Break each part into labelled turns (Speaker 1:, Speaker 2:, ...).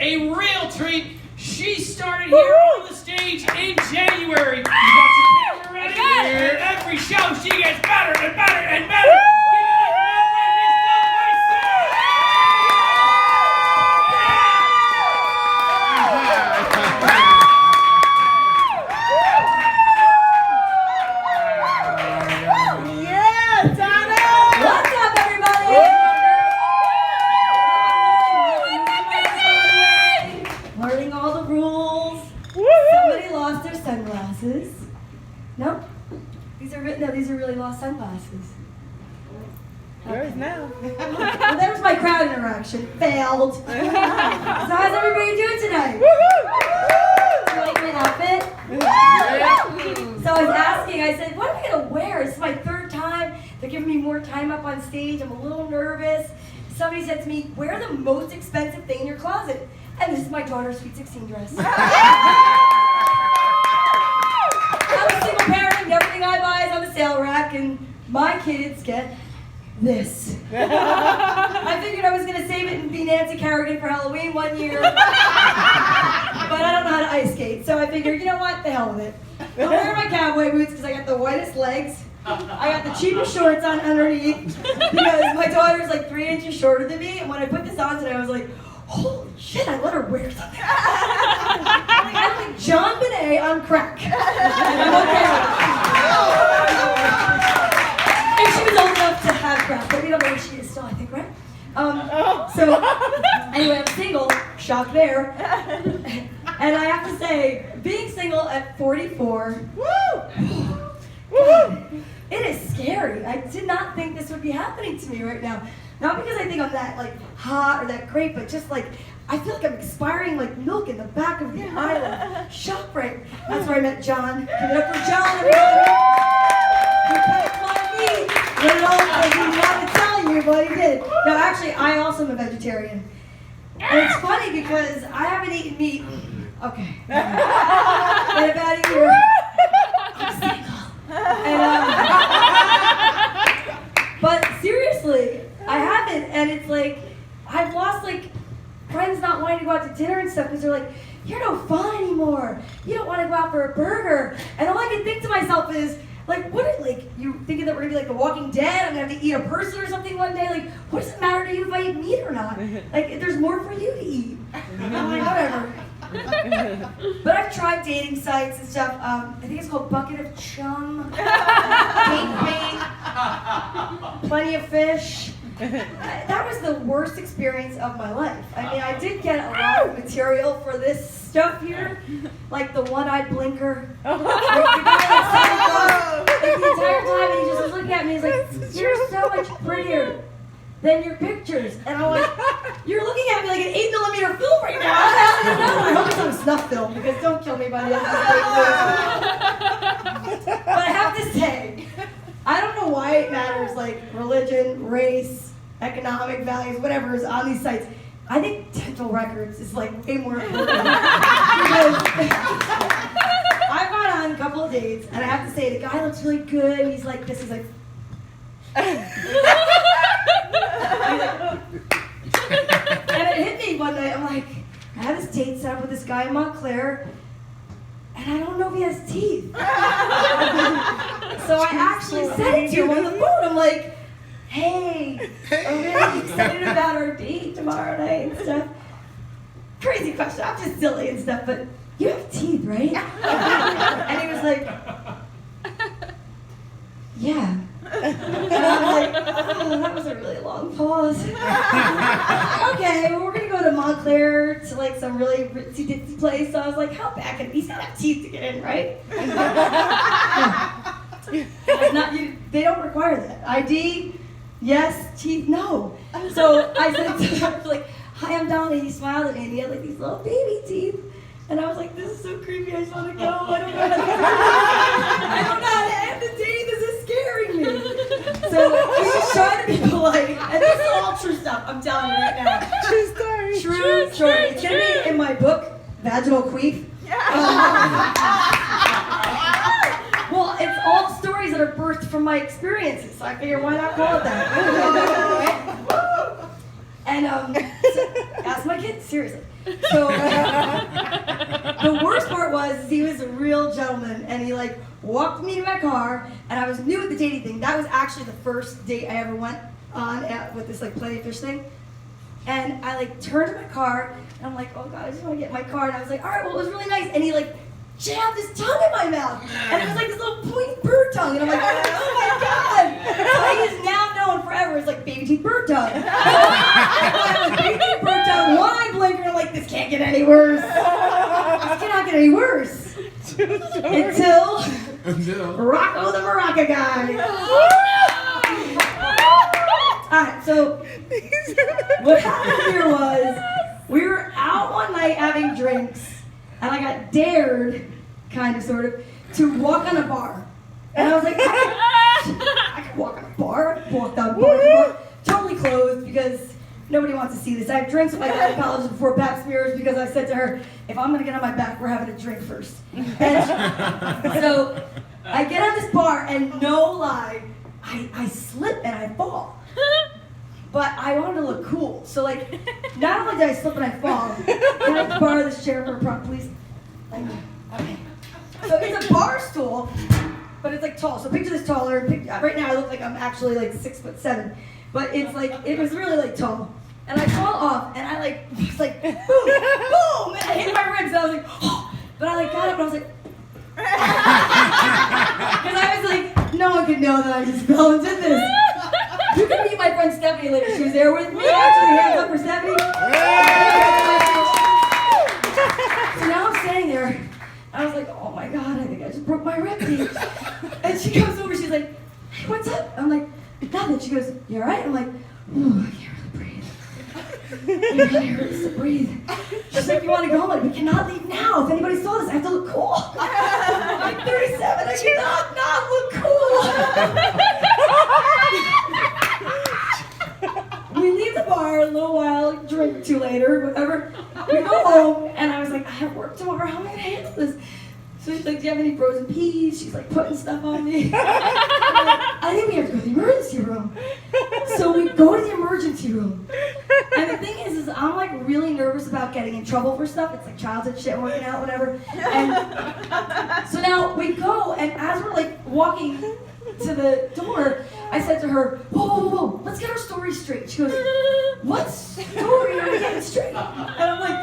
Speaker 1: a real treat. She started here on the stage in January. You got your camera ready? And every show she gets better and better and better. Give it up for my friend, Miss Donna.
Speaker 2: Yeah, Donna!
Speaker 3: What's up, everybody? Learning all the rules. Somebody lost their sunglasses. No? These are really lost sunglasses.
Speaker 2: Yours now.
Speaker 3: Well, there's my crowd interaction. Failed. So how's everybody doing tonight? You like my outfit? So I was asking, I said, what am I going to wear? This is my third time. They're giving me more time up on stage. I'm a little nervous. Somebody said to me, wear the most expensive thing in your closet. And this is my daughter's Sweet 16 dress. I'm a single parent, and everything I buy is on the sale rack, and my kids get this. I figured I was going to save it and be Nancy Kerrigan for Halloween one year. But I don't know how to ice skate, so I figured, you know what, the hell with it. I'll wear my cowboy boots because I got the whitest legs. I got the cheapest shorts on underneath because my daughter's like 3 inches shorter than me, and when I put this on today, I was like, holy shit, I let her wear something. I'm like John Bonet on crack. I'm okay with it. If she was old enough to have crack, but we don't know where she is still, I think, right? So, anyway, I'm single, shock there. And I have to say, being single at 44, God, it is scary. I did not think this would be happening to me right now. Not because I think I'm that like hot or that great, but just like I feel like I'm expiring like milk in the back of the aisle. ShopRite. That's where I met John. Give it up for John, everybody. He put my meat. Put it on like he didn't have to tell you, but he did. No, actually, I also am a vegetarian. And it's funny because I haven't eaten meat. Okay. In about a year. I'm single. And, but seriously, I haven't, and it's like, I've lost like friends not wanting to go out to dinner and stuff because they're like, you're no fun anymore. You don't want to go out for a burger. And all I can think to myself is, like, what are, like, you thinking that we're gonna be like The Walking Dead? I'm gonna have to eat a person or something one day? Like, what does it matter to you if I eat meat or not? Like, there's more for you to eat. I'm like, whatever. But I've tried dating sites and stuff. I think it's called Bucket of Chum, Date Bait, Plenty of Fish. That was the worst experience of my life. I mean, I did get a lot of material for this stuff here, like the one-eyed blinker. Like the entire time, and he just was looking at me. He's like, "You're so much prettier than your pictures," and I'm like, "You're looking at me like an 8mm film right now." I hope it's not a snuff film because don't kill me by the end of this. But I have to say, I don't know why it matters, like religion, race, economic values, whatever is on these sites. I think dental records is like way more important. Because I've gone on a couple of dates, and I have to say, the guy looks really good, and he's like, this is like... And it hit me one night, I'm like, I have this date set up with this guy in Montclair, and I don't know if he has teeth. So I actually said it to him on the phone. I'm like, hey, I'm really excited about our date tomorrow night and stuff. Crazy question, I'm just silly and stuff, but you have teeth, right? And he was like, yeah. And I'm like, oh, that was a really long pause. Okay, well, we're gonna go to Montclair to like some really ritzy ditzy place. So I was like, how bad can it be? He's gotta have teeth to get in, right? It's not you. They don't require that. ID, yes. Teeth, no. So I said to him, I was like, hi, I'm Donna. He smiled at me, and he had like these little baby teeth. And I was like, this is so creepy. I just want to go. I don't know how to end the date. This is scaring me. So he's just trying to be polite. And this is all true stuff. I'm telling you right now.
Speaker 2: True story.
Speaker 3: True story. It's going to be in my book, Vaginal Queef. Well, it's all stories that are birthed from my experiences. So I figure, why not call it that? And ask my kids, seriously. So So the worst part was he was a real gentleman, and he like walked me to my car, and I was new at the dating thing. That was actually the first date I ever went on with this like Plenty of Fish thing. And I like turned to my car, and I'm like, oh God, I just want to get in my car. And I was like, all right, well, it was really nice. And he like jammed his tongue in my mouth, and it was like this little pointy bird tongue. And I'm like, oh my God. So he is now known forever as like baby teeth bird tongue. I was baby teeth bird tongue, one eye blinker, I'm like, this can't get any worse. This cannot get any worse. Until Rocco the Maraca guy. Alright, so what happened here was we were out one night having drinks, and I got dared, kind of, sort of, to walk on a bar. And I was like, I could walk on a bar. I walked on bar, totally clothed because nobody wants to see this. I had drinks with my dad in college before pap smears because I said to her, if I'm gonna get on my back, we're having a drink first. And so I get on this bar, and no lie, I slip and I fall. But I wanted to look cool. So like, not only did I slip and I fall, can I borrow this chair for a prop, please? Thank you. Okay. So it's a bar stool, but it's like tall. So picture this taller. Right now I look like I'm actually like 6'7", but it's like, it was really like tall. And I fall off, and I like, was like, boom, boom, and I hit my ribs, and I was like, oh. But I like got up, and I was like, because I was like, no one could know that I just fell into this. You can meet my friend Stephanie later. She was there with me. Actually, hands up for Stephanie. So now I'm standing there. I was like, oh my God, I think I just broke my ribcage. And she comes over. She's like, hey, what's up? I'm like, nothing. She goes, you all right? I'm like, oh, I can't really breathe. It really hurts to breathe. She's like, you want to go home? I'm like, we cannot leave now. If anybody saw this, I have to look cool. I'm like 37. I cannot not look cool. We leave the bar a little while, drink or two later, whatever. We go home, and I was like, I have work tomorrow. How am I going to handle this? So she's like, do you have any frozen peas? She's like putting stuff on me. Like, I think we have to go to the emergency room. So we go to the emergency room. And the thing is I'm like really nervous about getting in trouble for stuff. It's like childhood shit, working out, whatever. And so now we go, and as we're like walking to the door, I said to her, whoa, whoa, whoa, let's get our story straight. She goes, what story are we getting straight? And I'm like,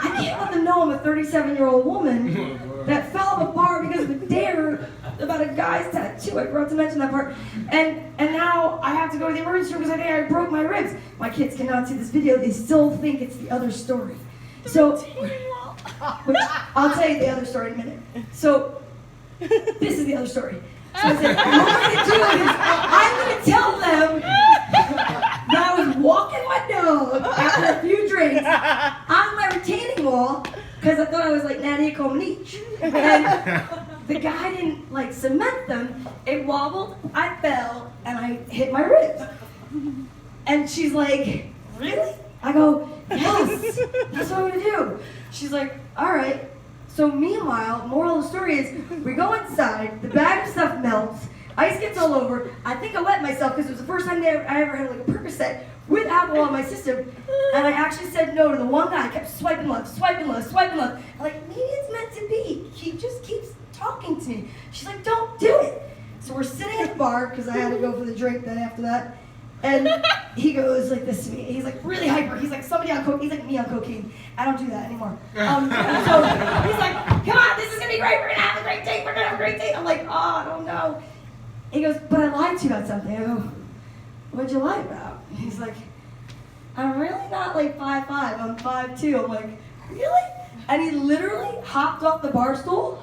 Speaker 3: I can't let them know I'm a 37-year-old woman that fell off a bar because of a dare about a guy's tattoo. I forgot to mention that part. And now I have to go to the emergency room because I think I broke my ribs. My kids cannot see this video. They still think it's the other story. So, which I'll tell you the other story in a minute. So, this is the other story. So I said, what I'm going to do is I'm going to tell them that I was walking my dog after a few drinks on my retaining wall because I thought I was like Nadia Comaneci. And the guy didn't like cement them. It wobbled, I fell, and I hit my ribs. And she's like, really? I go, yes, that's what I'm going to do. She's like, all right. So meanwhile, moral of the story is, we go inside, the bag of stuff melts, ice gets all over. I think I wet myself because it was the first time I ever had like a Percocet with alcohol in my system. And I actually said no to the one guy. I kept swiping left, swiping left, swiping left. I'm like, maybe it's meant to be. He just keeps talking to me. She's like, don't do it. So we're sitting at the bar because I had to go for the drink then after that. And he goes like this to me. He's like really hyper. He's like somebody on cocaine. He's like me on cocaine. I don't do that anymore. So he's like, come on, this is gonna be great. We're gonna have a great date. We're gonna have a great date. I'm like, oh, I don't know. He goes, but I lied to you about something. I go, what'd you lie about? He's like, I'm really not like 5'5". I'm 5'2". I'm like, really? And he literally hopped off the bar stool.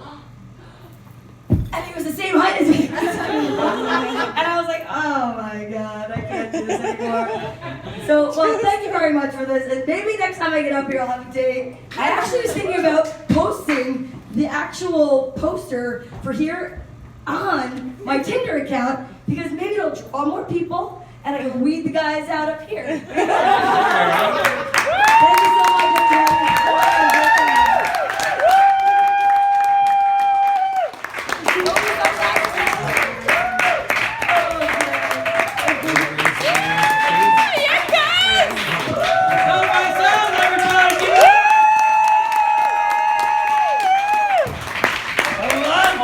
Speaker 3: And he was the same height as me. And I was like, oh my God, I can't do this anymore. So, well, thank you very much for this. And maybe next time I get up here, I'll have a date. I actually was thinking about posting the actual poster for here on my Tinder account because maybe it'll draw more people and I can weed the guys out up here. Thank you so much.